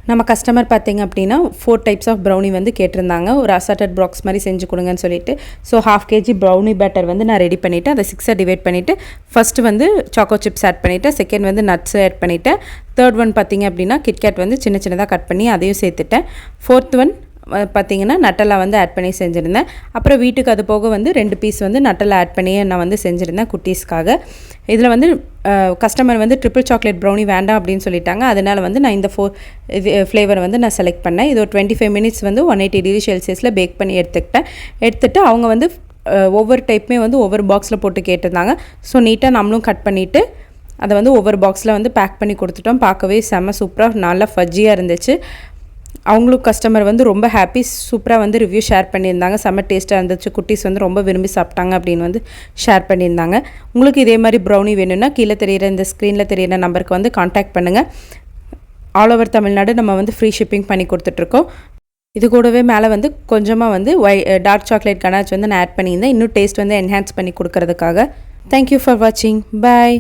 நம்ம கஸ்டமர் பார்த்திங்க அப்படின்னா 4 டைப்ஸ் ஆஃப் ப்ரௌனி வந்து கேட்டிருந்தாங்க. ஒரு அசார்டட் பாக்ஸ் மாதிரி செஞ்சு கொடுங்கன்னு சொல்லிட்டு. ஸோ 1/2 kg ப்ரௌனி பேட்டர் வந்து நான் ரெடி பண்ணிவிட்டு அதை 6 டிவைட் பண்ணிவிட்டு ஃபஸ்ட்டு வந்து சாக்கோ சிப்ஸ் ஆட் பண்ணிவிட்டேன். செகண்ட் வந்து நட்ஸ் ஆட் பண்ணிவிட்டேன். தேர்ட் ஒன் பார்த்திங்க அப்படின்னா கிட்கேட் வந்து சின்ன சின்னதாக கட் பண்ணி அதையும் சேர்த்துட்டேன். ஃபோர்த் ஒன் பார்த்திங்கன்னா நட்டலா வந்து ஆட் பண்ணி செஞ்சுருந்தேன். அப்புறம் வீட்டுக்கு அது போக வந்து 2 பீஸ் வந்து நட்டலா ஆட் பண்ணி நான் வந்து செஞ்சுருந்தேன் குட்டீஸ்க்காக. இதில் வந்து கஸ்டமர் வந்து ட்ரிபிள் சாக்லேட் ப்ரௌனி வேண்டாம் அப்படின்னு சொல்லிட்டாங்க. அதனால் வந்து நான் இந்த ஃப்ளேவர் வந்து நான் செலக்ட் பண்ணேன். இது ஒரு 25 மினிட்ஸ் வந்து 180 டிகிரி செல்சியஸில் பேக் பண்ணி எடுத்துட்டு அவங்க வந்து ஒவ்வொரு டைப்புமே வந்து ஒவ்வொரு பாக்ஸில் போட்டு கேட்டிருந்தாங்க. ஸோ நீட்டாக நம்மளும் கட் பண்ணிவிட்டு அதை வந்து ஒவ்வொரு பாக்ஸில் வந்து பேக் பண்ணி கொடுத்துட்டோம். பார்க்கவே செம்ம சூப்பராக நல்லா ஃபஜ்ஜியாக இருந்துச்சு. அவங்களும் கஸ்டமர் வந்து ரொம்ப ஹாப்பி, சூப்பராக வந்து ரிவ்யூ ஷேர் பண்ணியிருந்தாங்க. செம்ம டேஸ்ட்டாக இருந்துச்சு, குட்டீஸ் வந்து ரொம்ப விரும்பி சாப்பிட்டாங்க அப்படின்னு வந்து ஷேர் பண்ணியிருந்தாங்க. உங்களுக்கு இதே மாதிரி ப்ரௌனி வேணும்னா கீழே தெரியிற இந்த ஸ்க்ரீனில் தெரியிற நம்பருக்கு வந்து காண்டாக்ட் பண்ணுங்கள். ஆல் ஓவர் தமிழ்நாடு நம்ம வந்து ஃப்ரீ ஷிப்பிங் பண்ணி கொடுத்துட்ருக்கோம். இது கூடவே மேலே வந்து கொஞ்சமாக வந்து டார்க் சாக்லேட் கனாச் வந்து நான் ஆட் பண்ணியிருந்தேன், இன்னும் டேஸ்ட் வந்து என்ஹான்ஸ் பண்ணி கொடுக்கறதுக்காக. தேங்க்யூ ஃபார் வாட்சிங். பாய்.